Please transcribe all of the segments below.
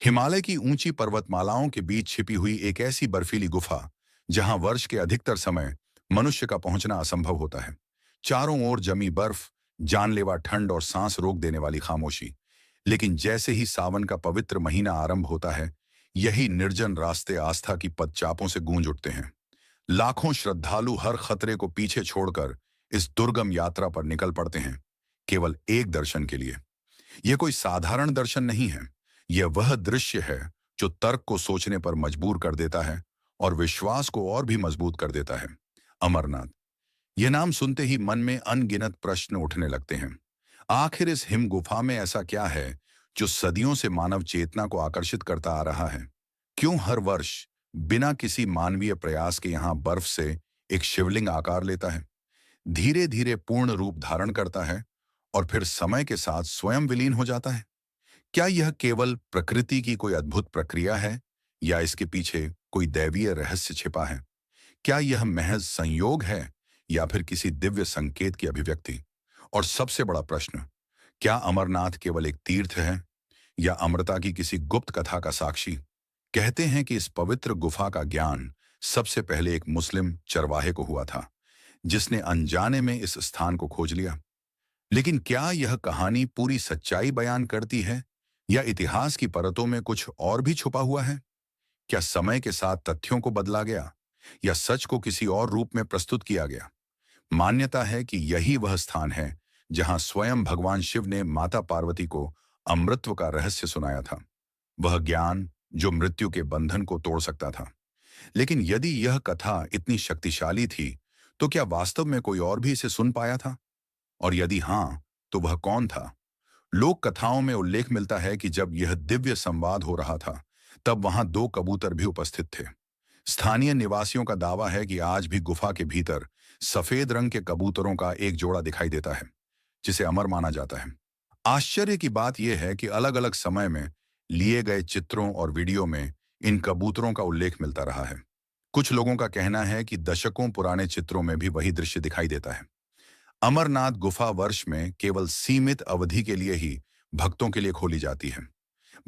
हिमालय की ऊंची पर्वतमालाओं के बीच छिपी हुई एक ऐसी बर्फीली गुफा जहां वर्ष के अधिकतर समय मनुष्य का पहुंचना असंभव होता है। चारों ओर जमी बर्फ, जानलेवा ठंड और सांस रोक देने वाली खामोशी। लेकिन जैसे ही सावन का पवित्र महीना आरंभ होता है, यही निर्जन रास्ते आस्था की पदचापों से गूंज उठते हैं। लाखों श्रद्धालु हर खतरे को पीछे छोड़कर इस दुर्गम यात्रा पर निकल पड़ते हैं, केवल एक दर्शन के लिए। यह कोई साधारण दर्शन नहीं है। यह वह दृश्य है जो तर्क को सोचने पर मजबूर कर देता है और विश्वास को और भी मजबूत कर देता है। अमरनाथ। यह नाम सुनते ही मन में अनगिनत प्रश्न उठने लगते हैं। आखिर इस हिम गुफा में ऐसा क्या है जो सदियों से मानव चेतना को आकर्षित करता आ रहा है? क्यों हर वर्ष बिना किसी मानवीय प्रयास के यहां बर्फ से एक शिवलिंग आकार लेता है, धीरे धीरे पूर्ण रूप धारण करता है और फिर समय के साथ स्वयं विलीन हो जाता है? क्या यह केवल प्रकृति की कोई अद्भुत प्रक्रिया है या इसके पीछे कोई दैवीय रहस्य छिपा है? क्या यह महज संयोग है या फिर किसी दिव्य संकेत की अभिव्यक्ति? और सबसे बड़ा प्रश्न, क्या अमरनाथ केवल एक तीर्थ है या अमरता की किसी गुप्त कथा का साक्षी? कहते हैं कि इस पवित्र गुफा का ज्ञान सबसे पहले एक मुस्लिम चरवाहे को हुआ था, जिसने अनजाने में इस स्थान को खोज लिया। लेकिन क्या यह कहानी पूरी सच्चाई बयान करती है या इतिहास की परतों में कुछ और भी छुपा हुआ है? क्या समय के साथ तथ्यों को बदला गया या सच को किसी और रूप में प्रस्तुत किया गया? मान्यता है कि यही वह स्थान है जहां स्वयं भगवान शिव ने माता पार्वती को अमृतत्व का रहस्य सुनाया था, वह ज्ञान जो मृत्यु के बंधन को तोड़ सकता था। लेकिन यदि यह कथा इतनी शक्तिशाली थी, तो क्या वास्तव में कोई और भी इसे सुन पाया था? और यदि हां, तो वह कौन था? लोक कथाओं में उल्लेख मिलता है कि जब यह दिव्य संवाद हो रहा था, तब वहां दो कबूतर भी उपस्थित थे। स्थानीय निवासियों का दावा है कि आज भी गुफा के भीतर सफेद रंग के कबूतरों का एक जोड़ा दिखाई देता है, जिसे अमर माना जाता है। आश्चर्य की बात यह है कि अलग अलग समय में लिए गए चित्रों और वीडियो में इन कबूतरों का उल्लेख मिलता रहा है। कुछ लोगों का कहना है कि दशकों पुराने चित्रों में भी वही दृश्य दिखाई देता है। अमरनाथ गुफा वर्ष में केवल सीमित अवधि के लिए ही भक्तों के लिए खोली जाती है।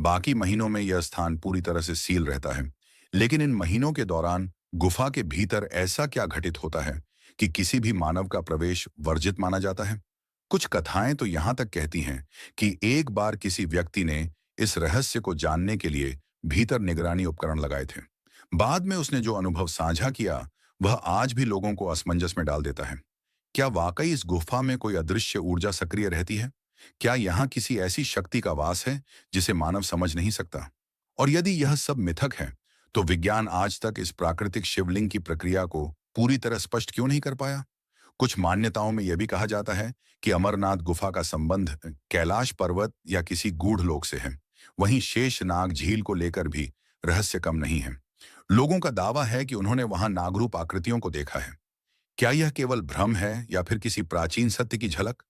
बाकी महीनों में यह स्थान पूरी तरह से सील रहता है। लेकिन इन महीनों के दौरान गुफा के भीतर ऐसा क्या घटित होता है कि किसी भी मानव का प्रवेश वर्जित माना जाता है? कुछ कथाएं तो यहां तक कहती हैं कि एक बार किसी व्यक्ति ने इस रहस्य को जानने के लिए भीतर निगरानी उपकरण लगाए थे। बाद में उसने जो अनुभव साझा किया, वह आज भी लोगों को असमंजस में डाल देता है। क्या वाकई इस गुफा में कोई अदृश्य ऊर्जा सक्रिय रहती है? क्या यहाँ किसी ऐसी शक्ति का वास है जिसे मानव समझ नहीं सकता? और यदि यह सब मिथक है, तो विज्ञान आज तक इस प्राकृतिक शिवलिंग की प्रक्रिया को पूरी तरह स्पष्ट क्यों नहीं कर पाया? कुछ मान्यताओं में यह भी कहा जाता है कि अमरनाथ गुफा का संबंध कैलाश पर्वत या किसी गूढ़ लोक से है। वहीं शेषनाग झील को लेकर भी रहस्य कम नहीं है। लोगों का दावा है कि उन्होंने वहां नागरूप आकृतियों को देखा है। क्या यह केवल भ्रम है या फिर किसी प्राचीन सत्य की झलक?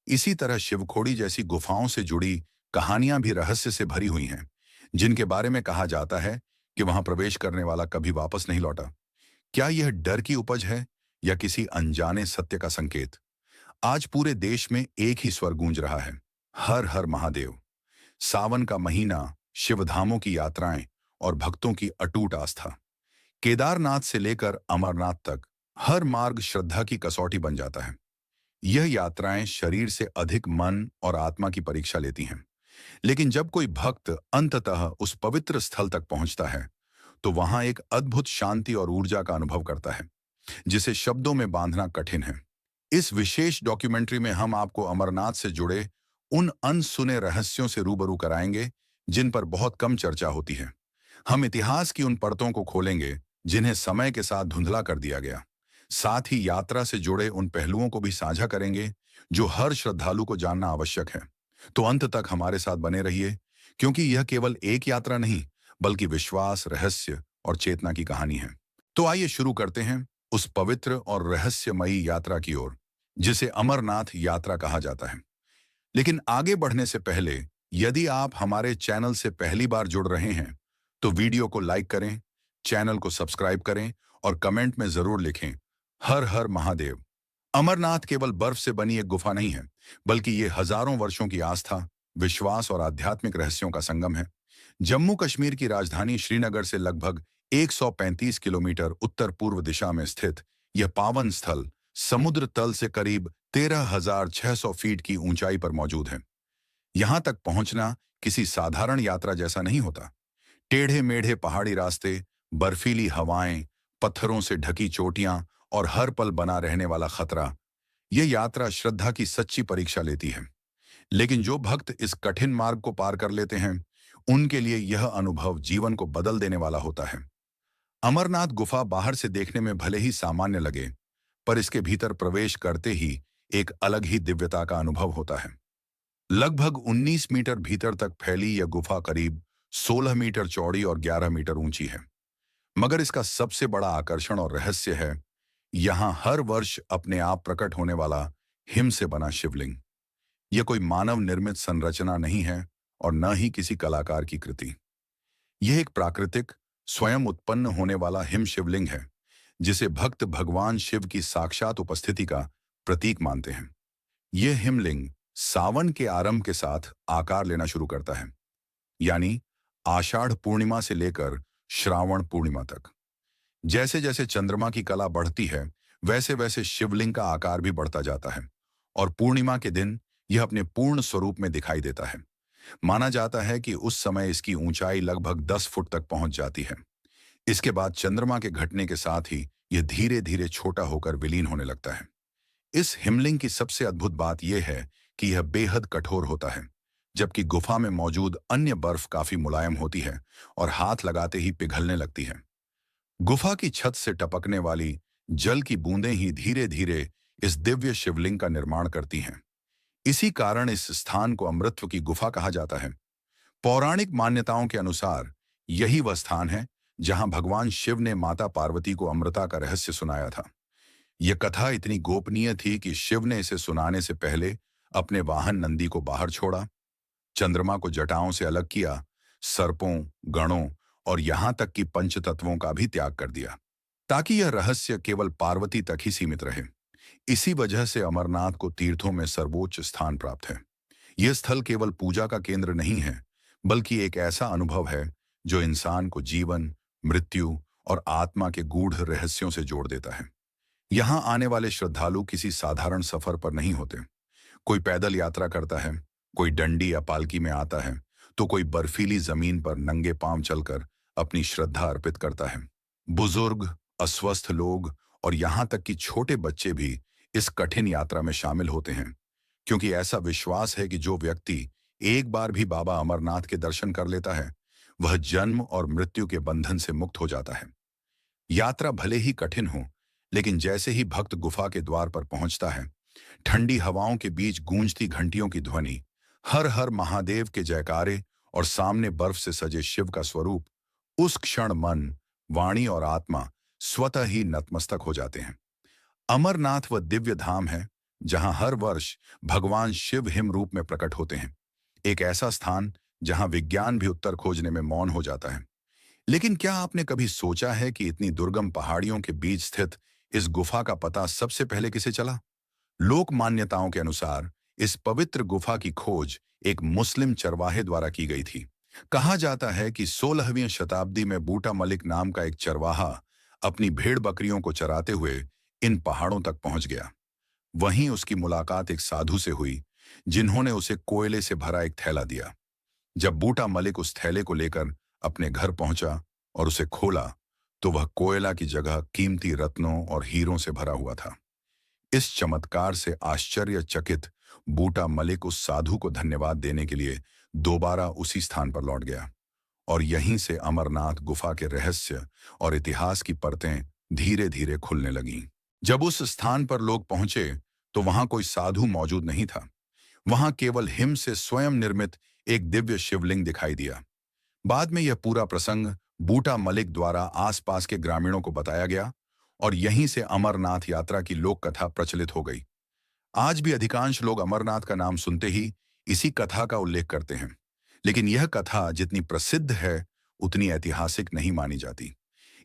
इसी तरह शिवखोड़ी जैसी गुफाओं से जुड़ी कहानियां भी रहस्य से भरी हुई हैं, जिनके बारे में कहा जाता है कि वहां प्रवेश करने वाला कभी वापस नहीं लौटा। क्या यह डर की उपज है या किसी अनजाने सत्य का संकेत? आज पूरे देश में एक ही स्वर गूंज रहा है, हर हर महादेव। सावन का महीना, शिवधामों की यात्राएं और भक्तों की अटूट आस्था। केदारनाथ से लेकर अमरनाथ तक हर मार्ग श्रद्धा की कसौटी बन जाता है। यह यात्राएं शरीर से अधिक मन और आत्मा की परीक्षा लेती हैं। लेकिन जब कोई भक्त अंततः उस पवित्र स्थल तक पहुंचता है, तो वहां एक अद्भुत शांति और ऊर्जा का अनुभव करता है, जिसे शब्दों में बांधना कठिन है। इस विशेष डॉक्यूमेंट्री में हम आपको अमरनाथ से जुड़े उन अनसुने रहस्यों से रूबरू कराएंगे, जिन पर बहुत कम चर्चा होती है। हम इतिहास की उन परतों को खोलेंगे जिन्हें समय के साथ धुंधला कर दिया गया। साथ ही यात्रा से जुड़े उन पहलुओं को भी साझा करेंगे जो हर श्रद्धालु को जानना आवश्यक है। तो अंत तक हमारे साथ बने रहिए, क्योंकि यह केवल एक यात्रा नहीं, बल्कि विश्वास, रहस्य और चेतना की कहानी है। तो आइए शुरू करते हैं उस पवित्र और रहस्यमयी यात्रा की ओर, जिसे अमरनाथ यात्रा कहा जाता है। लेकिन आगे बढ़ने से पहले, यदि आप हमारे चैनल से पहली बार जुड़ रहे हैं, तो वीडियो को लाइक करें, चैनल को सब्सक्राइब करें और कमेंट में जरूर लिखें, हर हर महादेव। अमरनाथ केवल बर्फ से बनी एक गुफा नहीं है, बल्कि ये हजारों वर्षों की आस्था, विश्वास और आध्यात्मिक रहस्यों का संगम है। जम्मू कश्मीर की राजधानी श्रीनगर से लगभग 135 किलोमीटर उत्तर पूर्व दिशा में स्थित यह पावन स्थल समुद्र तल से करीब 13,600 फीट की ऊंचाई पर मौजूद है। यहां तक पहुंचना किसी साधारण यात्रा जैसा नहीं होता। टेढ़े मेढ़े पहाड़ी रास्ते, बर्फीली हवाएं, पत्थरों से ढकी चोटियां और हर पल बना रहने वाला खतरा, यह यात्रा श्रद्धा की सच्ची परीक्षा लेती है। लेकिन जो भक्त इस कठिन मार्ग को पार कर लेते हैं, उनके लिए यह अनुभव जीवन को बदल देने वाला होता है। अमरनाथ गुफा बाहर से देखने में भले ही सामान्य लगे, पर इसके भीतर प्रवेश करते ही एक अलग ही दिव्यता का अनुभव होता है। लगभग 19 मीटर भीतर तक फैली यह गुफा करीब 16 मीटर चौड़ी और 11 मीटर ऊंची है। मगर इसका सबसे बड़ा आकर्षण और रहस्य है यहां हर वर्ष अपने आप प्रकट होने वाला हिम से बना शिवलिंग। यह कोई मानव निर्मित संरचना नहीं है और न ही किसी कलाकार की कृति। यह एक प्राकृतिक, स्वयं उत्पन्न होने वाला हिम शिवलिंग है, जिसे भक्त भगवान शिव की साक्षात उपस्थिति का प्रतीक मानते हैं। यह हिमलिंग सावन के आरंभ के साथ आकार लेना शुरू करता है, यानी आषाढ़ पूर्णिमा से लेकर श्रावण पूर्णिमा तक। जैसे जैसे चंद्रमा की कला बढ़ती है, वैसे वैसे शिवलिंग का आकार भी बढ़ता जाता है और पूर्णिमा के दिन यह अपने पूर्ण स्वरूप में दिखाई देता है। माना जाता है कि उस समय इसकी ऊंचाई लगभग 10 फुट तक पहुंच जाती है। इसके बाद चंद्रमा के घटने के साथ ही यह धीरे धीरे छोटा होकर विलीन होने लगता है। इस हिमलिंग की सबसे अद्भुत बात यह है कि यह बेहद कठोर होता है, जबकि गुफा में मौजूद अन्य बर्फ काफी मुलायम होती है और हाथ लगाते ही पिघलने लगती है। गुफा की छत से टपकने वाली जल की बूंदें ही धीरे धीरे इस दिव्य शिवलिंग का निर्माण करती हैं। इसी कारण इस स्थान को अमृतत्व की गुफा कहा जाता है। पौराणिक मान्यताओं के अनुसार यही वह स्थान है जहां भगवान शिव ने माता पार्वती को अमृता का रहस्य सुनाया था। यह कथा इतनी गोपनीय थी कि शिव ने इसे सुनाने से पहले अपने वाहन नंदी को बाहर छोड़ा, चंद्रमा को जटाओं से अलग किया, सर्पों, गणों और यहां तक कि पंचतत्वों का भी त्याग कर दिया, ताकि यह रहस्य केवल पार्वती तक ही सीमित रहे। इसी वजह से अमरनाथ को तीर्थों में सर्वोच्च स्थान प्राप्त है। यह स्थल केवल पूजा का केंद्र नहीं है, बल्कि एक ऐसा अनुभव है जो इंसान को जीवन, मृत्यु और आत्मा के गूढ़ रहस्यों से जोड़ देता है। यहाँ आने वाले श्रद्धालु किसी साधारण सफर पर नहीं होते। कोई पैदल यात्रा करता है, कोई डंडी या पालकी में आता है, तो कोई बर्फीली जमीन पर नंगे पांव चलकर अपनी श्रद्धा अर्पित करता है। बुजुर्ग, अस्वस्थ लोग और यहाँ तक कि छोटे बच्चे भी इस कठिन यात्रा में शामिल होते हैं, क्योंकि ऐसा विश्वास है कि जो व्यक्ति एक बार भी बाबा अमरनाथ के दर्शन कर लेता है, वह जन्म और मृत्यु के बंधन से मुक्त हो जाता है। यात्रा भले ही कठिन हो, लेकिन जैसे ही भक्त गुफा के द्वार पर पहुंचता है, ठंडी हवाओं के बीच गूंजती घंटियों की ध्वनि, हर हर महादेव के जयकारे और सामने बर्फ से सजे शिव का स्वरूप, उस क्षण मन, वाणी और आत्मा स्वतः ही नतमस्तक हो जाते हैं। अमरनाथ वह दिव्य धाम है जहां हर वर्ष भगवान शिव हिम रूप में प्रकट होते हैं। एक ऐसा स्थान जहां विज्ञान भी उत्तर खोजने में मौन हो जाता है। लेकिन क्या आपने कभी सोचा है कि इतनी दुर्गम पहाड़ियों के बीच स्थित इस गुफा का पता सबसे पहले किसे चला? लोक मान्यताओं के अनुसार इस पवित्र गुफा की खोज एक मुस्लिम चरवाहे द्वारा की गई थी। कहा जाता है कि 16वीं शताब्दी में बूटा मलिक नाम का एक चरवाहा अपनी भेड़ बकरियों को चराते हुए इन पहाड़ों तक पहुंच गया। वहीं उसकी मुलाकात एक साधु से हुई, जिन्होंने उसे कोयले से भरा एक थैला दिया। जब बूटा मलिक उस थैले को लेकर अपने घर पहुंचा और उसे खोला, तो वह कोयला की जगह कीमती रत्नों और हीरों से भरा हुआ था। इस चमत्कार से आश्चर्यचकित बूटा मलिक उस साधु को धन्यवाद देने के लिए दोबारा उसी स्थान पर लौट गया और यहीं से अमरनाथ गुफा के रहस्य और इतिहास की परतें धीरे धीरे खुलने लगीं। जब उस स्थान पर लोग पहुंचे, तो वहां कोई साधु मौजूद नहीं था। वहां केवल हिम से स्वयं निर्मित एक दिव्य शिवलिंग दिखाई दिया। बाद में यह पूरा प्रसंग बूटा मलिक द्वारा आसपास के ग्रामीणों को बताया गया और यहीं से अमरनाथ यात्रा की लोक कथा प्रचलित हो गई। आज भी अधिकांश लोग अमरनाथ का नाम सुनते ही इसी कथा का उल्लेख करते हैं, लेकिन यह कथा जितनी प्रसिद्ध है, उतनी ऐतिहासिक नहीं मानी जाती।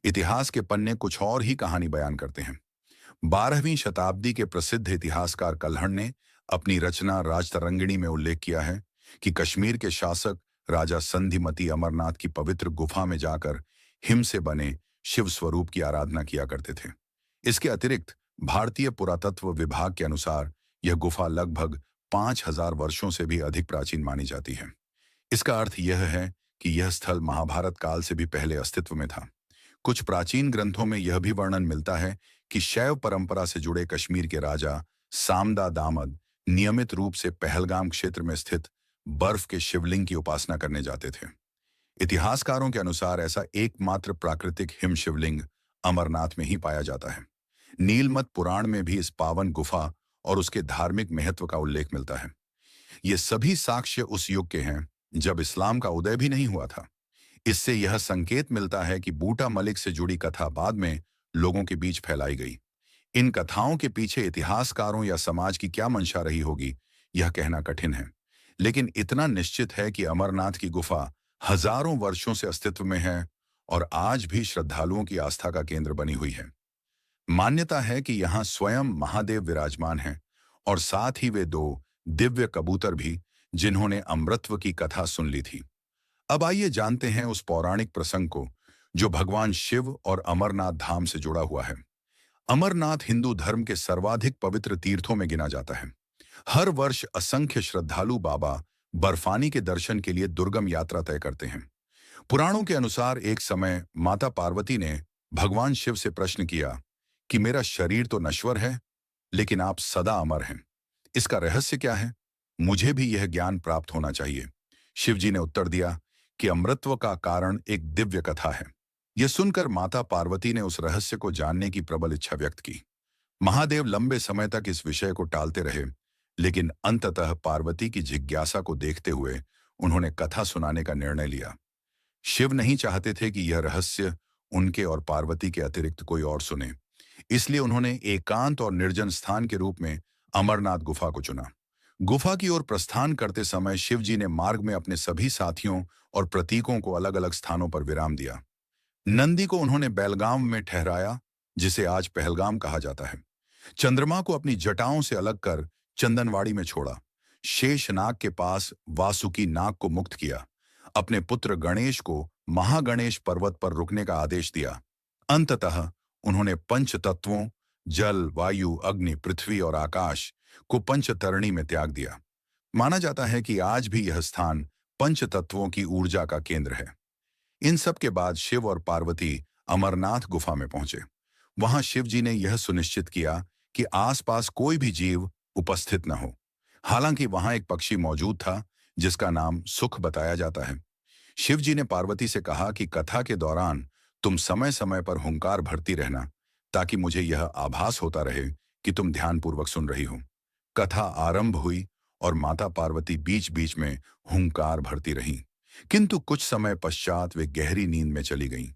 इतिहास के पन्ने कुछ और ही कहानी बयान करते हैं। 12वीं शताब्दी के प्रसिद्ध इतिहासकार कल्हण ने अपनी रचना राजतरंगिणी में उल्लेख किया है कि कश्मीर के शासक राजा संधिमती अमरनाथ की पवित्र गुफा में जाकर हिम से बने शिव स्वरूप की आराधना किया करते थे। इसके अतिरिक्त भारतीय पुरातत्व विभाग के अनुसार यह गुफा लगभग 5000 वर्षों से भी अधिक प्राचीन मानी जाती है। इसका अर्थ यह है कि यह स्थल महाभारत काल से भी पहले अस्तित्व में था। कुछ प्राचीन ग्रंथों में यह भी वर्णन मिलता है कि शैव परंपरा से जुड़े कश्मीर के राजा सामदा दामद नियमित रूप से पहलगाम क्षेत्र में स्थित बर्फ के शिवलिंग की उपासना करने जाते थे। इतिहासकारों के अनुसार ऐसा एकमात्र प्राकृतिक हिम शिवलिंग अमरनाथ में ही पाया जाता है। नीलमत पुराण में भी इस पावन गुफा और उसके धार्मिक महत्व का उल्लेख मिलता है। ये सभी साक्ष्य उस युग के हैं जब इस्लाम का उदय भी नहीं हुआ था। इससे यह संकेत मिलता है कि बूटा मलिक से जुड़ी कथा बाद में लोगों के बीच फैलाई गई। इन कथाओं के पीछे इतिहासकारों या समाज की क्या मंशा रही होगी, यह कहना कठिन है। लेकिन इतना निश्चित है कि अमरनाथ की गुफा हजारों वर्षों से अस्तित्व में है और आज भी श्रद्धालुओं की आस्था का केंद्र बनी हुई है। मान्यता है कि यहाँ स्वयं महादेव विराजमान हैं और साथ ही वे दो दिव्य कबूतर भी, जिन्होंने अमृतत्व की कथा सुन ली थी। अब आइए जानते हैं उस पौराणिक प्रसंग को जो भगवान शिव और अमरनाथ धाम से जुड़ा हुआ है। अमरनाथ हिंदू धर्म के सर्वाधिक पवित्र तीर्थों में गिना जाता है। हर वर्ष असंख्य श्रद्धालु बाबा बर्फानी के दर्शन के लिए दुर्गम यात्रा तय करते हैं। पुराणों के अनुसार एक समय माता पार्वती ने भगवान शिव से प्रश्न किया कि मेरा शरीर तो नश्वर है, लेकिन आप सदा अमर हैं। इसका रहस्य क्या है? मुझे भी यह ज्ञान प्राप्त होना चाहिए। शिव जी ने उत्तर दिया कि अमृतत्व का कारण एक दिव्य कथा है। यह सुनकर माता पार्वती ने उस रहस्य को जानने की प्रबल इच्छा व्यक्त की। महादेव लंबे समय तक इस विषय को टालते रहे, लेकिन अंततः पार्वती की जिज्ञासा को देखते हुए उन्होंने कथा सुनाने का निर्णय लिया। शिव नहीं चाहते थे कि यह रहस्य उनके और पार्वती के अतिरिक्त कोई और सुने, इसलिए उन्होंने एकांत और निर्जन स्थान के रूप में अमरनाथ गुफा को चुना। गुफा की ओर प्रस्थान करते समय शिव जी ने मार्ग में अपने सभी साथियों और प्रतीकों को अलग अलग स्थानों पर विराम दिया। नंदी को उन्होंने बेलगाम में ठहराया, जिसे आज पहलगाम कहा जाता है। चंद्रमा को अपनी जटाओं से अलग कर चंदनवाड़ी में छोड़ा। शेषनाग के पास वासुकी नाग को मुक्त किया। अपने पुत्र गणेश को महागणेश पर्वत पर रुकने का आदेश दिया। अंततः उन्होंने पंच तत्वों जल, वायु, अग्नि, पृथ्वी और आकाश को पंचतरणी में त्याग दिया। माना जाता है कि आज भी यह स्थान पंच तत्वों की ऊर्जा का केंद्र है। इन सब के बाद शिव और पार्वती अमरनाथ गुफा में पहुंचे। वहां शिव जी ने यह सुनिश्चित किया कि आसपास कोई भी जीव उपस्थित न हो। हालांकि वहां एक पक्षी मौजूद था जिसका नाम सुख बताया जाता है। शिव जी ने पार्वती से कहा कि कथा के दौरान तुम समय समय पर हुंकार भरती रहना, ताकि मुझे यह आभास होता रहे कि तुम ध्यानपूर्वक सुन रही हो। कथा आरंभ हुई और माता पार्वती बीच बीच में हुंकार भरती रहीं, किंतु कुछ समय पश्चात वे गहरी नींद में चली गईं।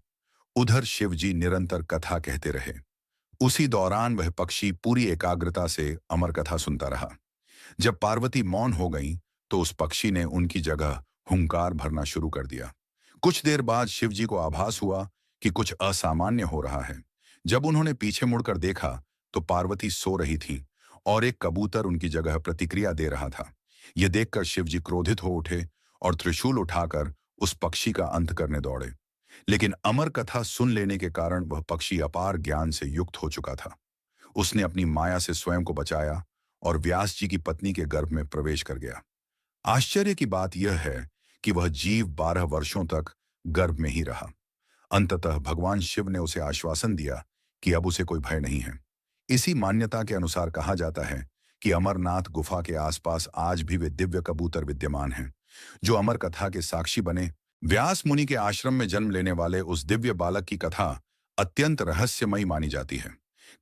उधर शिव जी निरंतर कथा कहते रहे। उसी दौरान वह पक्षी पूरी एकाग्रता से अमर कथा सुनता रहा। जब पार्वती मौन हो गईं, तो उस पक्षी ने उनकी जगह हुंकार भरना शुरू कर दिया। कुछ देर बाद शिव जी को आभास हुआ कि कुछ असामान्य हो रहा है। जब उन्होंने पीछे मुड़कर देखा तो पार्वती सो रही थी और एक कबूतर उनकी जगह प्रतिक्रिया दे रहा था। यह देखकर शिव जी क्रोधित हो उठे और त्रिशूल उठाकर उस पक्षी का अंत करने दौड़े। लेकिन अमर कथा सुन लेने के कारण वह पक्षी अपार ज्ञान से युक्त हो चुका था। उसने अपनी माया से स्वयं को बचाया और व्यास जी की पत्नी के गर्भ में प्रवेश कर गया। आश्चर्य की बात यह है कि वह जीव 12 वर्षों तक गर्भ में ही रहा। अंततः भगवान शिव ने उसे आश्वासन दिया कि अब उसे कोई भय नहीं है। इसी मान्यता के अनुसार कहा जाता है कि अमरनाथ गुफा के आसपास आज भी वे दिव्य कबूतर विद्यमान हैं, जो अमर कथा के साक्षी बने। व्यास मुनि के आश्रम में जन्म लेने वाले उस दिव्य बालक की कथा अत्यंत रहस्यमयी मानी जाती है।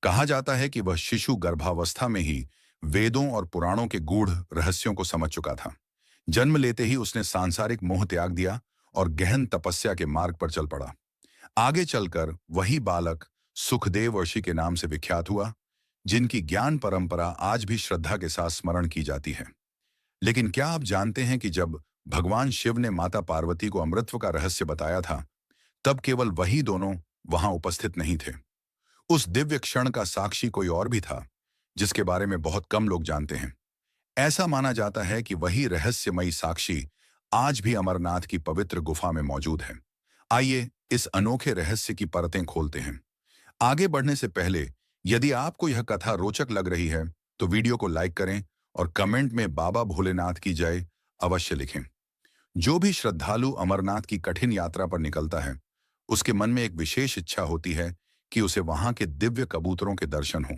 कहा जाता है कि वह शिशु गर्भावस्था में ही वेदों और पुराणों के गूढ़ रहस्यों को समझ चुका था। जन्म लेते ही उसने सांसारिक मोह त्याग दिया और गहन तपस्या के मार्ग पर चल पड़ा। आगे चलकर वही बालक सुखदेव ऋषि के नाम से विख्यात हुआ, जिनकी ज्ञान परंपरा आज भी श्रद्धा के साथ स्मरण की जाती है। लेकिन क्या आप जानते हैं कि जब भगवान शिव ने माता पार्वती को अमृतत्व का रहस्य बताया था, तब केवल वही दोनों वहां उपस्थित नहीं थे। उस दिव्य क्षण का साक्षी कोई और भी था, जिसके बारे में बहुत कम लोग जानते हैं। ऐसा माना जाता है कि वही रहस्यमयी साक्षी आज भी अमरनाथ की पवित्र गुफा में मौजूद है। आइए इस अनोखे रहस्य की परतें खोलते हैं। आगे बढ़ने से पहले, यदि आपको यह कथा रोचक लग रही है, तो वीडियो को लाइक करें और कमेंट में बाबा भोलेनाथ की जय अवश्य लिखें। जो भी श्रद्धालु अमरनाथ की कठिन यात्रा पर निकलता है, उसके मन में एक विशेष इच्छा होती है कि उसे वहां के दिव्य कबूतरों के दर्शन हों।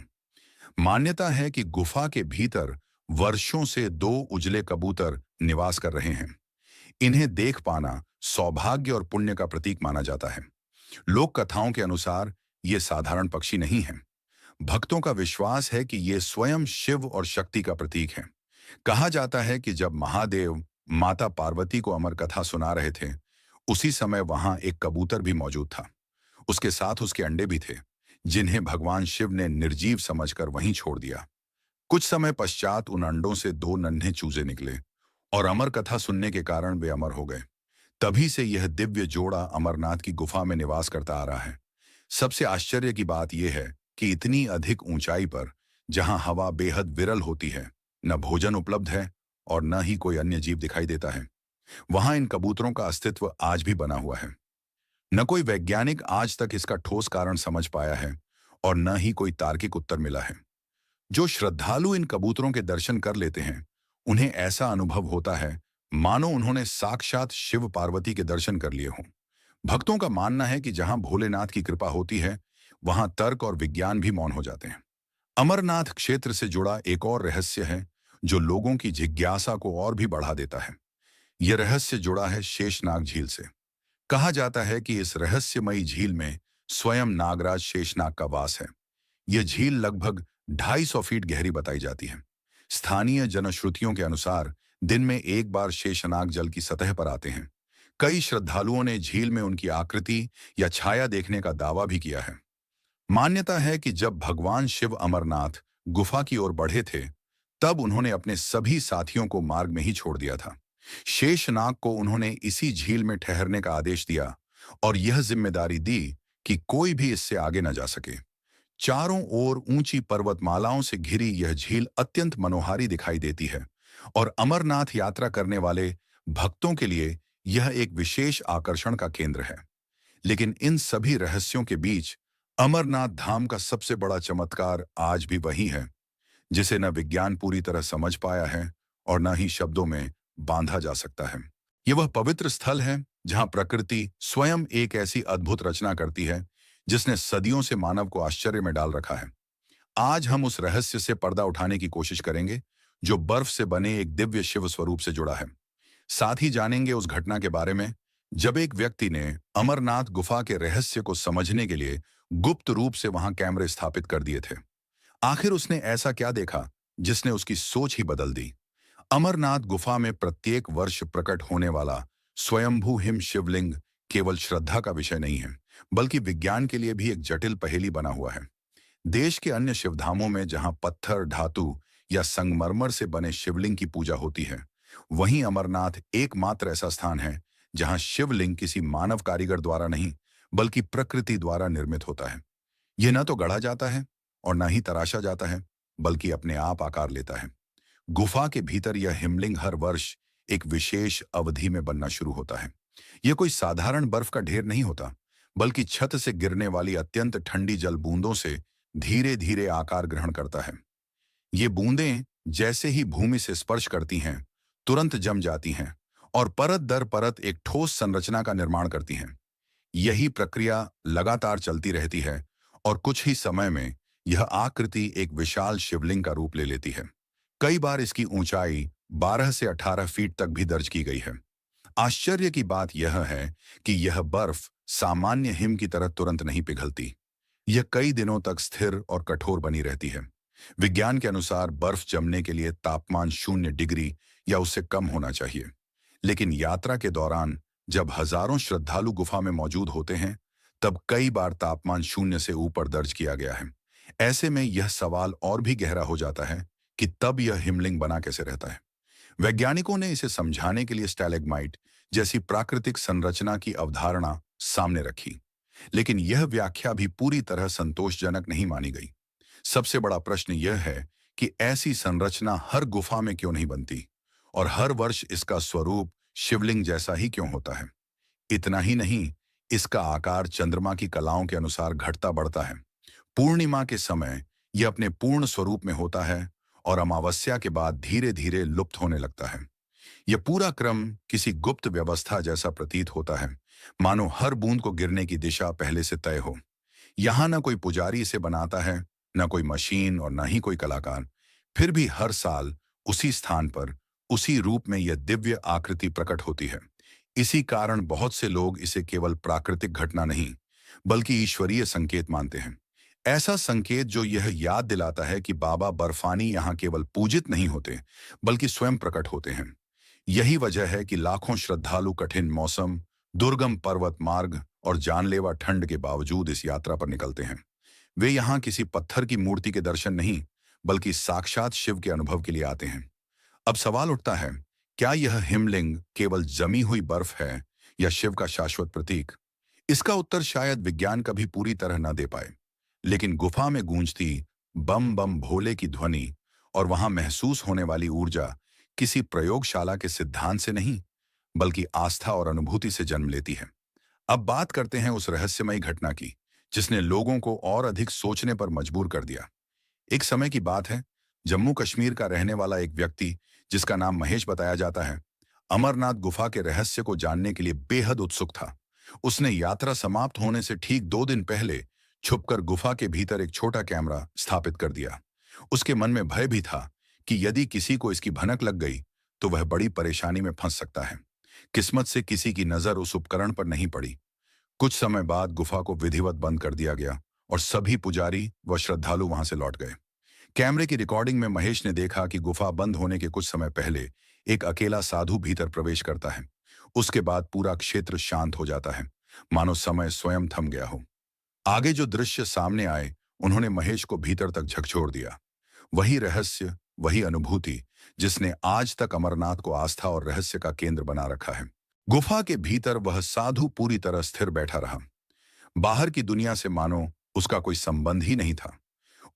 मान्यता है कि गुफा के भीतर वर्षों से दो उजले कबूतर निवास कर रहे हैं। इन्हें देख पाना सौभाग्य और पुण्य का प्रतीक माना जाता है। लोक कथाओं के अनुसार ये साधारण पक्षी नहीं हैं। भक्तों का विश्वास है कि ये स्वयं शिव और शक्ति का प्रतीक हैं। कहा जाता है कि जब महादेव माता पार्वती को अमर कथा सुना रहे थे, उसी समय वहां एक कबूतर भी मौजूद था। उसके साथ उसके अंडे भी थे, जिन्हें भगवान शिव ने निर्जीव समझकर वहीं छोड़ दिया। कुछ समय पश्चात उन अंडों से दो नन्हे चूजे निकले और अमर कथा सुनने के कारण वे अमर हो गए। तभी से यह दिव्य जोड़ा अमरनाथ की गुफा में निवास करता आ रहा है। सबसे आश्चर्य की बात यह है कि इतनी अधिक ऊंचाई पर, जहां हवा बेहद विरल होती है, न भोजन उपलब्ध है और न ही कोई अन्य जीव दिखाई देता है, वहां इन कबूतरों का अस्तित्व आज भी बना हुआ है। न कोई वैज्ञानिक आज तक इसका ठोस कारण समझ पाया है और न ही कोई तार्किक उत्तर मिला है। जो श्रद्धालु इन कबूतरों के दर्शन कर लेते हैं, उन्हें ऐसा अनुभव होता है मानो उन्होंने साक्षात शिव पार्वती के दर्शन कर लिए हों। भक्तों का मानना है कि जहां भोलेनाथ की कृपा होती है, वहां तर्क और विज्ञान भी मौन हो जाते हैं। अमरनाथ क्षेत्र से जुड़ा एक और रहस्य है जो लोगों की जिज्ञासा को और भी बढ़ा देता है। यह रहस्य जुड़ा है शेषनाग झील से। कहा जाता है कि इस रहस्यमयी झील में स्वयं नागराज शेषनाग का वास है। यह झील लगभग 250 फीट गहरी बताई जाती है। स्थानीय जनश्रुतियों के अनुसार दिन में एक बार शेषनाग जल की सतह पर आते हैं। कई श्रद्धालुओं ने झील में उनकी आकृति या छाया देखने का दावा भी किया है। मान्यता है कि जब भगवान शिव अमरनाथ गुफा की ओर बढ़े थे, तब उन्होंने अपने सभी साथियों को मार्ग में ही छोड़ दिया था। शेषनाग को उन्होंने इसी झील में ठहरने का आदेश दिया और यह जिम्मेदारी दी कि कोई भी इससे आगे न जा सके। चारों ओर ऊंची पर्वतमालाओं से घिरी यह झील अत्यंत मनोहारी दिखाई देती है और अमरनाथ यात्रा करने वाले भक्तों के लिए यह एक विशेष आकर्षण का केंद्र है। लेकिन इन सभी रहस्यों के बीच अमरनाथ धाम का सबसे बड़ा चमत्कार आज भी वही है, जिसे न विज्ञान पूरी तरह समझ पाया है और न ही शब्दों में बांधा जा सकता है। यह वह पवित्र स्थल है जहां प्रकृति स्वयं एक ऐसी अद्भुत रचना करती है जिसने सदियों से मानव को आश्चर्य में डाल रखा है। आज हम उस रहस्य से पर्दा उठाने की कोशिश करेंगे जो बर्फ से बने एक दिव्य शिव स्वरूप से जुड़ा है। साथ ही जानेंगे उस घटना के बारे में जब एक व्यक्ति ने अमरनाथ गुफा के रहस्य को समझने के लिए गुप्त रूप से वहां कैमरे स्थापित कर दिए थे। आखिर उसने ऐसा क्या देखा जिसने उसकी सोच ही बदल दी। अमरनाथ गुफा में प्रत्येक वर्ष प्रकट होने वाला स्वयंभू हिम शिवलिंग केवल श्रद्धा का विषय नहीं है, बल्कि विज्ञान के लिए भी एक जटिल पहेली बना हुआ है। देश के अन्य शिवधामों में जहां पत्थर, धातु या संगमरमर से बने शिवलिंग की पूजा होती है, वहीं अमरनाथ एकमात्र ऐसा स्थान है जहां शिवलिंग किसी मानव कारीगर द्वारा नहीं, बल्कि प्रकृति द्वारा निर्मित होता है। यह न तो गढ़ा जाता है और न ही तराशा जाता है, बल्कि अपने आप आकार लेता है। गुफा के भीतर यह हिमलिंग हर वर्ष एक विशेष अवधि में बनना शुरू होता है। यह कोई साधारण बर्फ का ढेर नहीं होता, बल्कि छत से गिरने वाली अत्यंत ठंडी जल बूंदों से धीरे धीरे आकार ग्रहण करता है। ये बूंदें जैसे ही भूमि से स्पर्श करती हैं, तुरंत जम जाती हैं और परत दर परत एक ठोस संरचना का निर्माण करती हैं। यही प्रक्रिया लगातार चलती रहती है और कुछ ही समय में यह आकृति एक विशाल शिवलिंग का रूप ले लेती है। कई बार इसकी ऊंचाई 12 से 18 फीट तक भी दर्ज की गई है। आश्चर्य की बात यह है कि यह बर्फ सामान्य हिम की तरह तुरंत नहीं पिघलती। यह कई दिनों तक स्थिर और कठोर बनी रहती है। विज्ञान के अनुसार बर्फ जमने के लिए तापमान 0 डिग्री या उससे कम होना चाहिए। लेकिन यात्रा के दौरान जब हजारों श्रद्धालु गुफा में मौजूद होते हैं, तब कई बार तापमान 0 से ऊपर दर्ज किया गया है। ऐसे में यह सवाल और भी गहरा हो जाता है कि तब यह हिमलिंग बना कैसे रहता है। वैज्ञानिकों ने इसे समझाने के लिए स्टैलेग्माइट जैसी प्राकृतिक संरचना की अवधारणा सामने रखी, लेकिन यह व्याख्या भी पूरी तरह संतोषजनक नहीं मानी गई। सबसे बड़ा प्रश्न यह है कि ऐसी संरचना हर गुफा में क्यों नहीं बनती और हर वर्ष इसका स्वरूप शिवलिंग जैसा ही क्यों होता है? इतना ही नहीं, इसका आकार चंद्रमा की कलाओं के अनुसार घटता बढ़ता है। पूर्णिमा के समय यह अपने पूर्ण स्वरूप में होता है और अमावस्या के बाद धीरे धीरे लुप्त होने लगता है। यह पूरा क्रम किसी गुप्त व्यवस्था जैसा प्रतीत होता है, मानो हर बूंद को गिरने की दिशा पहले से तय हो। यहाँ न कोई पुजारी इसे बनाता है, न कोई मशीन और न ही कोई कलाकार। फिर भी हर साल उसी स्थान पर, उसी रूप में यह दिव्य आकृति प्रकट होती है। इसी कारण बहुत से लोग इसे केवल प्राकृतिक घटना नहीं, बल्कि ईश्वरीय संकेत मानते हैं। ऐसा संकेत जो यह याद दिलाता है कि बाबा बर्फानी यहाँ केवल पूजित नहीं होते, बल्कि स्वयं प्रकट होते हैं। यही वजह है कि लाखों श्रद्धालु कठिन मौसम, दुर्गम पर्वत मार्ग और जानलेवा ठंड के बावजूद इस यात्रा पर निकलते हैं। वे यहाँ किसी पत्थर की मूर्ति के दर्शन नहीं, बल्कि साक्षात शिव के अनुभव के लिए आते हैं। अब सवाल उठता है, क्या यह हिमलिंग केवल जमी हुई बर्फ है या शिव का शाश्वत प्रतीक? इसका उत्तर शायद विज्ञान कभी पूरी तरह न दे पाए, लेकिन गुफा में गूंजती बम बम भोले की ध्वनि और वहां महसूस होने वाली ऊर्जा किसी प्रयोगशाला के सिद्धांत से नहीं, बल्कि आस्था और अनुभूति से जन्म लेती है। अब बात करते हैं उस रहस्यमयी घटना की, जिसने लोगों को और अधिक सोचने पर मजबूर कर दिया। एक समय की बात है, जम्मू कश्मीर का रहने वाला एक व्यक्ति, जिसका नाम महेश बताया जाता है, अमरनाथ गुफा के रहस्य को जानने के लिए बेहद उत्सुक था। उसने यात्रा समाप्त होने से ठीक 2 दिन पहले छुपकर गुफा के भीतर एक छोटा कैमरा स्थापित कर दिया। उसके मन में भय भी था कि यदि किसी को इसकी भनक लग गई तो वह बड़ी परेशानी में फंस सकता है। किस्मत से किसी की नजर उस उपकरण पर नहीं पड़ी। कुछ समय बाद गुफा को विधिवत बंद कर दिया गया और सभी पुजारी व श्रद्धालु वहां से लौट गए। कैमरे की रिकॉर्डिंग में महेश ने देखा कि गुफा बंद होने के कुछ समय पहले एक अकेला साधु भीतर प्रवेश करता है। उसके बाद पूरा क्षेत्र शांत हो जाता है, मानो समय स्वयं थम गया हो। आगे जो दृश्य सामने आए, उन्होंने महेश को भीतर तक झकझोर दिया। वही रहस्य, वही अनुभूति जिसने आज तक अमरनाथ को आस्था और रहस्य का केंद्र बना रखा है। गुफा के भीतर वह साधु पूरी तरह स्थिर बैठा रहा। बाहर की दुनिया से मानो उसका कोई संबंध ही नहीं था।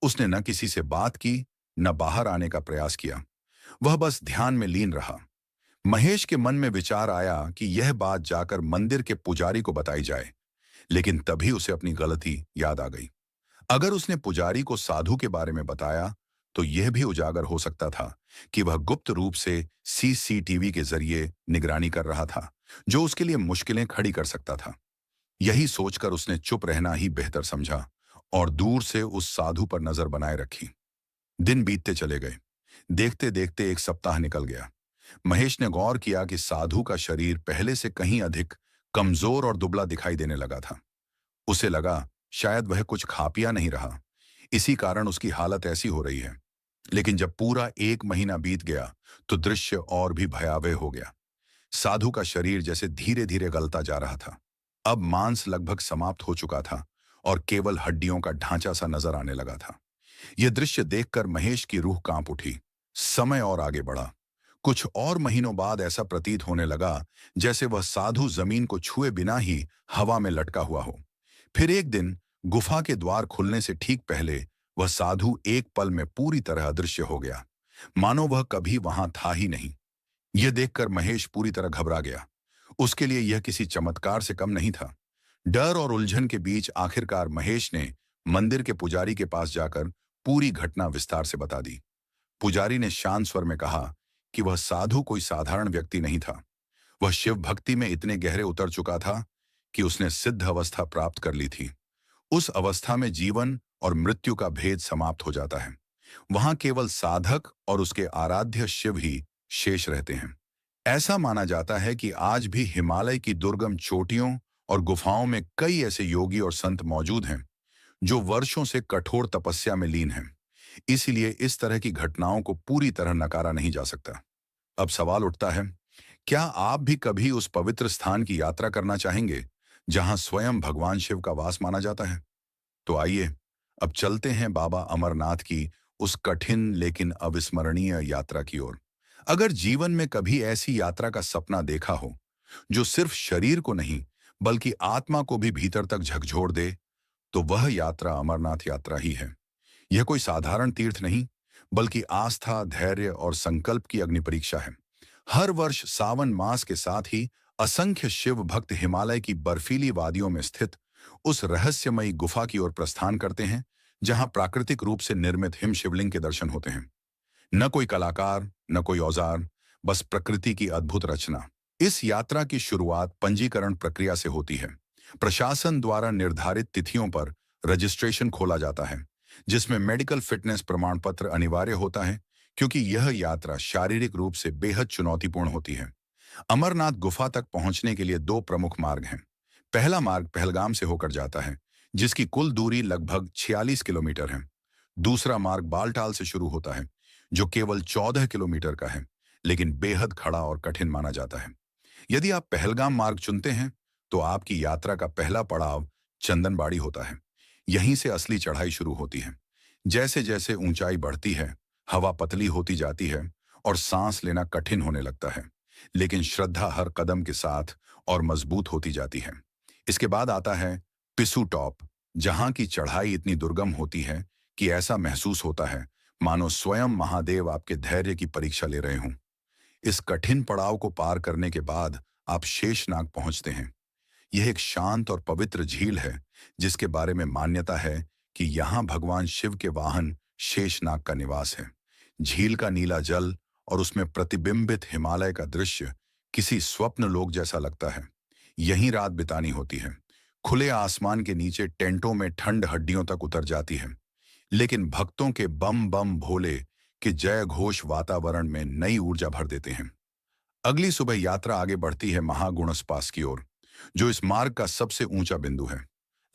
उसने न किसी से बात की, न बाहर आने का प्रयास किया। वह बस ध्यान में लीन रहा। महेश के मन में विचार आया कि यह बात जाकर मंदिर के पुजारी को बताई जाए, लेकिन तभी उसे अपनी गलती याद आ गई। अगर उसने पुजारी को साधु के बारे में बताया, तो यह भी उजागर हो सकता था कि वह गुप्त रूप से सीसीटीवी के जरिए निगरानी कर रहा था, जो उसके लिए मुश्किलें खड़ी कर सकता था। यही सोचकर उसने चुप रहना ही बेहतर समझा और दूर से उस साधु पर नजर बनाए रखी। दिन बीतते चले गए। देखते देखते एक सप्ताह निकल गया। महेश ने गौर किया कि साधु का शरीर पहले से कहीं अधिक कमजोर और दुबला दिखाई देने लगा था। उसे लगा शायद वह कुछ खा पिया नहीं रहा, इसी कारण उसकी हालत ऐसी हो रही है। लेकिन जब पूरा 1 महीना बीत गया तो दृश्य और भी भयावह हो गया। साधु का शरीर जैसे धीरे धीरे गलता जा रहा था। अब मांस लगभग समाप्त हो चुका था और केवल हड्डियों का ढांचा सा नजर आने लगा था। यह दृश्य देखकर महेश की रूह कांप उठी। समय और आगे बढ़ा। कुछ और महीनों बाद ऐसा प्रतीत होने लगा जैसे वह साधु जमीन को छुए बिना ही हवा में लटका हुआ हो। फिर एक दिन गुफा के द्वार खुलने से ठीक पहले वह साधु एक पल में पूरी तरह अदृश्य हो गया, मानो वह कभी वहां था ही नहीं। यह देखकर महेश पूरी तरह घबरा गया। उसके लिए यह किसी चमत्कार से कम नहीं था। डर और उलझन के बीच आखिरकार महेश ने मंदिर के पुजारी के पास जाकर पूरी घटना विस्तार से बता दी। पुजारी ने शांत स्वर में कहा कि वह साधु कोई साधारण व्यक्ति नहीं था। वह शिव भक्ति में इतने गहरे उतर चुका था कि उसने सिद्ध अवस्था प्राप्त कर ली थी। उस अवस्था में जीवन और मृत्यु का भेद समाप्त हो जाता है। वहां केवल साधक और उसके आराध्य शिव ही शेष रहते हैं। ऐसा माना जाता है कि आज भी हिमालय की दुर्गम चोटियों और गुफाओं में कई ऐसे योगी और संत मौजूद हैं जो वर्षों से कठोर तपस्या में लीन हैं। इसीलिए इस तरह की घटनाओं को पूरी तरह नकारा नहीं जा सकता। अब सवाल उठता है, क्या आप भी कभी उस पवित्र स्थान की यात्रा करना चाहेंगे जहां स्वयं भगवान शिव का वास माना जाता है? तो आइए अब चलते हैं बाबा अमरनाथ की उस कठिन लेकिन अविस्मरणीय यात्रा की ओर। अगर जीवन में कभी ऐसी यात्रा का सपना देखा हो जो सिर्फ शरीर को नहीं बल्कि आत्मा को भी भीतर तक झकझोर दे, तो वह यात्रा अमरनाथ यात्रा ही है। यह कोई साधारण तीर्थ नहीं, बल्कि आस्था, धैर्य और संकल्प की अग्नि परीक्षा है। हर वर्ष सावन मास के साथ ही असंख्य शिव भक्त हिमालय की बर्फीली वादियों में स्थित उस रहस्यमयी गुफा की ओर प्रस्थान करते हैं, जहां प्राकृतिक रूप से निर्मित हिम शिवलिंग के दर्शन होते हैं। न कोई कलाकार, न कोई औजार, बस प्रकृति की अद्भुत रचना। इस यात्रा की शुरुआत पंजीकरण प्रक्रिया से होती है। प्रशासन द्वारा निर्धारित तिथियों पर रजिस्ट्रेशन खोला जाता है, जिसमें मेडिकल फिटनेस प्रमाण पत्र अनिवार्य होता है, क्योंकि यह यात्रा शारीरिक रूप से बेहद चुनौतीपूर्ण होती है। अमरनाथ गुफा तक पहुंचने के लिए दो प्रमुख मार्ग हैं। पहला मार्ग पहलगाम से होकर जाता है, जिसकी कुल दूरी लगभग 46 किलोमीटर है। दूसरा मार्ग बालटाल से शुरू होता है, जो केवल 14 किलोमीटर का है, लेकिन बेहद खड़ा और कठिन माना जाता है। यदि आप पहलगाम मार्ग चुनते हैं, तो आपकी यात्रा का पहला पड़ाव चंदनबाड़ी होता है। यहीं से असली चढ़ाई शुरू होती है। जैसे जैसे ऊंचाई बढ़ती है, हवा पतली होती जाती है और सांस लेना कठिन होने लगता है, लेकिन श्रद्धा हर कदम के साथ और मजबूत होती जाती है। इसके बाद आता है पिसू टॉप, जहां की चढ़ाई इतनी दुर्गम होती है कि ऐसा महसूस होता है मानो स्वयं महादेव आपके धैर्य की परीक्षा ले रहे हों। इस कठिन पड़ाव को पार करने के बाद आप शेषनाग पहुंचते हैं। यह एक शांत और पवित्र झील है, जिसके बारे में मान्यता है कि यहाँ भगवान शिव के वाहन शेषनाग का निवास है। झील का नीला जल और उसमें प्रतिबिंबित हिमालय का दृश्य किसी स्वप्न लोक जैसा लगता है। यहीं रात बितानी होती है। खुले आसमान के नीचे टेंटों में ठंड हड्डियों तक उतर जाती है, लेकिन भक्तों के बम बम भोले के जय घोष वातावरण में नई ऊर्जा भर देते हैं। अगली सुबह यात्रा आगे बढ़ती है महागुणस पास की ओर, जो इस मार्ग का सबसे ऊंचा बिंदु है।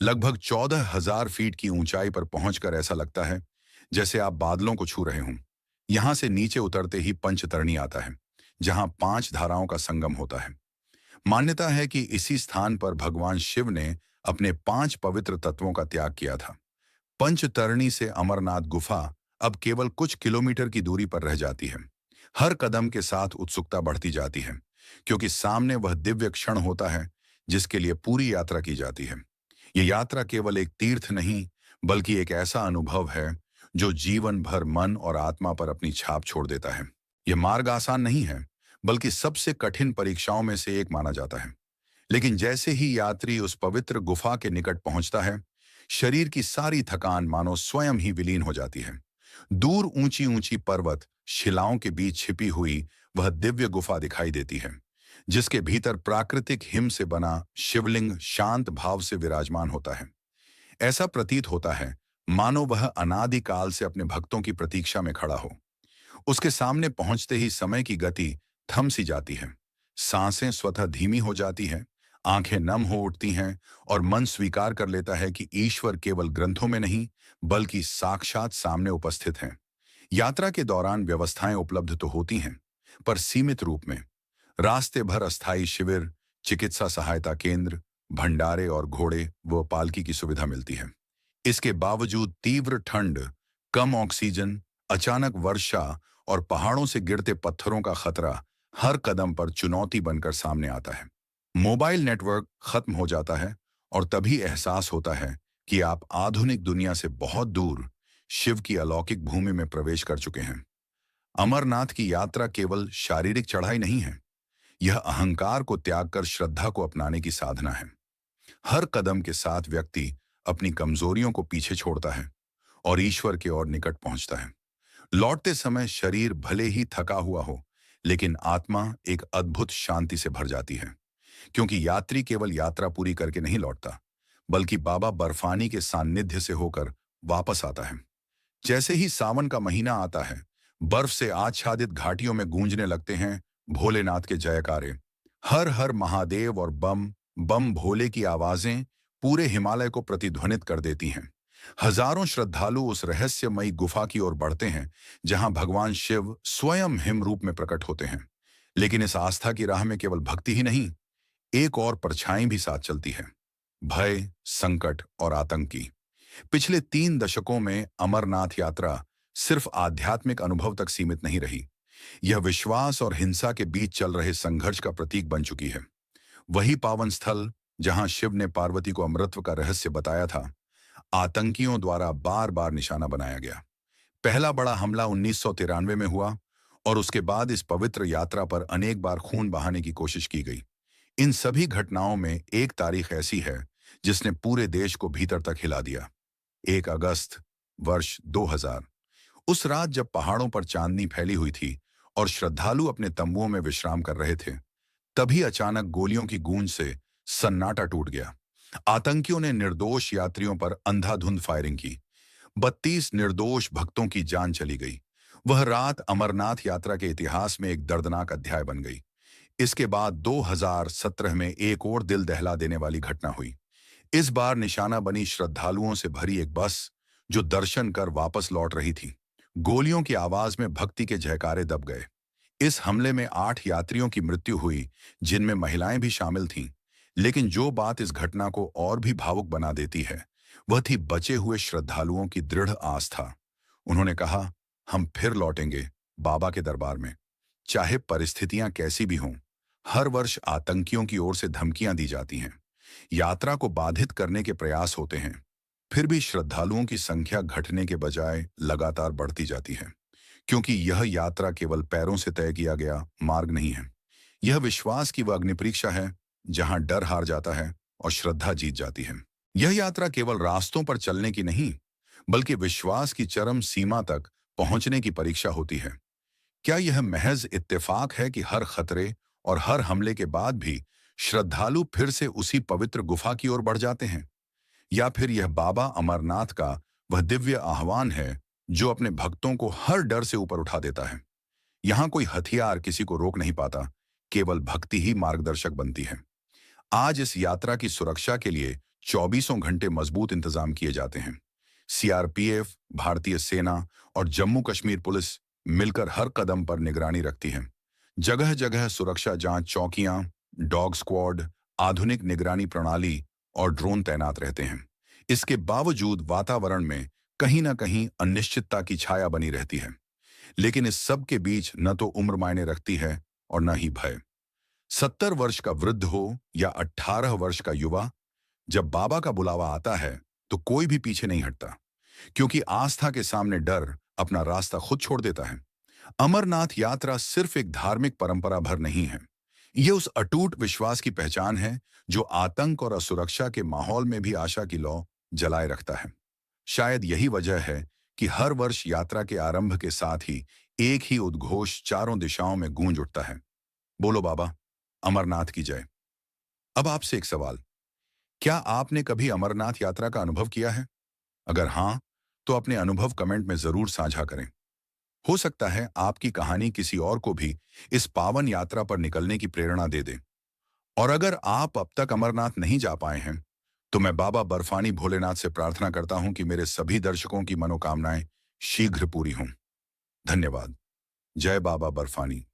लगभग 14,000 फीट की ऊंचाई पर पहुंचकर ऐसा लगता है जैसे आप बादलों को छू रहे हों। यहां से नीचे उतरते ही पंचतरणी आता है, जहां 5 धाराओं का संगम होता है। मान्यता है कि इसी स्थान पर भगवान शिव ने अपने 5 पवित्र तत्वों का त्याग किया था। पंचतरणी से अमरनाथ गुफा अब केवल कुछ किलोमीटर की दूरी पर रह जाती है। हर कदम के साथ उत्सुकता बढ़ती जाती है, क्योंकि सामने वह दिव्य क्षण होता है जिसके लिए पूरी यात्रा की जाती है। यह यात्रा केवल एक तीर्थ नहीं, बल्कि एक ऐसा अनुभव है जो जीवन भर मन और आत्मा पर अपनी छाप छोड़ देता है। यह मार्ग आसान नहीं है, बल्कि सबसे कठिन परीक्षाओं में से एक माना जाता है। लेकिन जैसे ही यात्री उस पवित्र गुफा के निकट पहुंचता है, शरीर की सारी थकान मानो स्वयं ही विलीन हो जाती है। दूर ऊंची ऊंची पर्वत शिलाओं के बीच छिपी हुई वह दिव्य गुफा दिखाई देती है, जिसके भीतर प्राकृतिक हिम से बना शिवलिंग शांत भाव से विराजमान होता है। ऐसा प्रतीत होता है मानो वह अनादिकाल से अपने भक्तों की प्रतीक्षा में खड़ा हो। उसके सामने पहुंचते ही समय की गति थम सी जाती है। सांसें स्वतः धीमी हो जाती हैं, आंखें नम हो उठती हैं और मन स्वीकार कर लेता है कि ईश्वर केवल ग्रंथों में नहीं, बल्कि साक्षात सामने उपस्थित हैं। यात्रा के दौरान व्यवस्थाएं उपलब्ध तो होती हैं, पर सीमित रूप में। रास्ते भर अस्थायी शिविर, चिकित्सा सहायता केंद्र, भंडारे और घोड़े व पालकी की सुविधा मिलती है। इसके बावजूद तीव्र ठंड, कम ऑक्सीजन, अचानक वर्षा और पहाड़ों से गिरते पत्थरों का खतरा हर कदम पर चुनौती बनकर सामने आता है। मोबाइल नेटवर्क खत्म हो जाता है और तभी एहसास होता है कि आप आधुनिक दुनिया से बहुत दूर शिव की अलौकिक भूमि में प्रवेश कर चुके हैं। अमरनाथ की यात्रा केवल शारीरिक चढ़ाई नहीं है, यह अहंकार को त्याग कर श्रद्धा को अपनाने की साधना है। हर कदम के साथ व्यक्ति अपनी कमजोरियों को पीछे छोड़ता है और ईश्वर के ओर निकट पहुंचता है। लौटते समय शरीर भले ही थका हुआ हो, लेकिन आत्मा एक अद्भुत शांति से भर जाती है, क्योंकि यात्री केवल यात्रा पूरी करके नहीं लौटता, बल्कि बाबा बर्फानी के सान्निध्य से होकर वापस आता है। जैसे ही सावन का महीना आता है, बर्फ से आच्छादित घाटियों में गूंजने लगते हैं भोलेनाथ के जयकारे। हर हर महादेव और बम बम भोले की आवाजें पूरे हिमालय को प्रतिध्वनित कर देती हैं। हजारों श्रद्धालु उस रहस्यमयी गुफा की ओर बढ़ते हैं, जहां भगवान शिव स्वयं हिम रूप में प्रकट होते हैं। लेकिन इस आस्था की राह में केवल भक्ति ही नहीं, एक और परछाई भी साथ चलती है, भय, संकट और आतंक की। पिछले 3 दशकों में अमरनाथ यात्रा सिर्फ आध्यात्मिक अनुभव तक सीमित नहीं रही, यह विश्वास और हिंसा के बीच चल रहे संघर्ष का प्रतीक बन चुकी है। वही पावन स्थल जहां शिव ने पार्वती को अमृतत्व का रहस्य बताया था, आतंकियों द्वारा बार बार निशाना बनाया गया। पहला बड़ा हमला 1993 में हुआ और उसके बाद इस पवित्र यात्रा पर अनेक बार खून बहाने की कोशिश की गई। इन सभी घटनाओं में एक तारीख ऐसी है जिसने पूरे देश को भीतर तक हिला दिया। 1 अगस्त वर्ष 2000। उस रात जब पहाड़ों पर चांदनी फैली हुई थी और श्रद्धालु अपने तंबुओं में विश्राम कर रहे थे, तभी अचानक गोलियों की गूंज से सन्नाटा टूट गया। आतंकियों ने निर्दोष यात्रियों पर अंधाधुंध फायरिंग की। 32 निर्दोष भक्तों की जान चली गई। वह रात अमरनाथ यात्रा के इतिहास में एक दर्दनाक अध्याय बन गई। इसके बाद 2017 में एक और दिल दहला देने वाली घटना हुई। इस बार निशाना बनी श्रद्धालुओं से भरी एक बस जो दर्शन कर वापस लौट रही थी। गोलियों की आवाज में भक्ति के जयकारे दब गए। इस हमले में 8 यात्रियों की मृत्यु हुई, जिनमें महिलाएं भी शामिल थीं। लेकिन जो बात इस घटना को और भी भावुक बना देती है, वह थी बचे हुए श्रद्धालुओं की दृढ़ आस्था। उन्होंने कहा, हम फिर लौटेंगे बाबा के दरबार में, चाहे परिस्थितियां कैसी भी हों। हर वर्ष आतंकियों की ओर से धमकियां दी जाती हैं, यात्रा को बाधित करने के प्रयास होते हैं, फिर भी श्रद्धालुओं की संख्या घटने के बजाय लगातार बढ़ती जाती है, क्योंकि यह यात्रा केवल पैरों से तय किया गया मार्ग नहीं है। यह विश्वास की वह अग्निपरीक्षा है जहां डर हार जाता है और श्रद्धा जीत जाती है। यह यात्रा केवल रास्तों पर चलने की नहीं, बल्कि विश्वास की चरम सीमा तक पहुंचने की परीक्षा होती है। क्या यह महज इत्तेफाक है कि हर खतरे और हर हमले के बाद भी श्रद्धालु फिर से उसी पवित्र गुफा की ओर बढ़ जाते हैं? या फिर यह बाबा अमरनाथ का वह दिव्य आह्वान है जो अपने भक्तों को हर डर से ऊपर उठा देता है? यहां कोई हथियार किसी को रोक नहीं पाता, केवल भक्ति ही मार्गदर्शक बनती है। आज इस यात्रा की सुरक्षा के लिए 24 घंटे मजबूत इंतजाम किए जाते हैं। सीआरपीएफ, भारतीय सेना और जम्मू कश्मीर पुलिस मिलकर हर कदम पर निगरानी रखती है। जगह जगह सुरक्षा जांच चौकियां, डॉग स्क्वाड, आधुनिक निगरानी प्रणाली और ड्रोन तैनात रहते हैं। इसके बावजूद वातावरण में कहीं ना कहीं अनिश्चितता की छाया बनी रहती है। लेकिन इस सब के बीच न तो उम्र मायने रखती है और न ही भय। 70 वर्ष का वृद्ध हो या 18 वर्ष का युवा, जब बाबा का बुलावा आता है तो कोई भी पीछे नहीं हटता, क्योंकि आस्था के सामने डर अपना रास्ता खुद छोड़ देता है। अमरनाथ यात्रा सिर्फ एक धार्मिक परंपरा भर नहीं है, यह उस अटूट विश्वास की पहचान है जो आतंक और असुरक्षा के माहौल में भी आशा की लौ जलाए रखता है। शायद यही वजह है कि हर वर्ष यात्रा के आरंभ के साथ ही एक ही उद्घोष चारों दिशाओं में गूंज उठता है, बोलो बाबा अमरनाथ की जय। अब आपसे एक सवाल, क्या आपने कभी अमरनाथ यात्रा का अनुभव किया है? अगर हाँ, तो अपने अनुभव कमेंट में जरूर साझा करें। हो सकता है आपकी कहानी किसी और को भी इस पावन यात्रा पर निकलने की प्रेरणा दे दे। और अगर आप अब तक अमरनाथ नहीं जा पाए हैं, तो मैं बाबा बर्फानी भोलेनाथ से प्रार्थना करता हूं कि मेरे सभी दर्शकों की मनोकामनाएं शीघ्र पूरी हों। धन्यवाद। जय बाबा बर्फानी।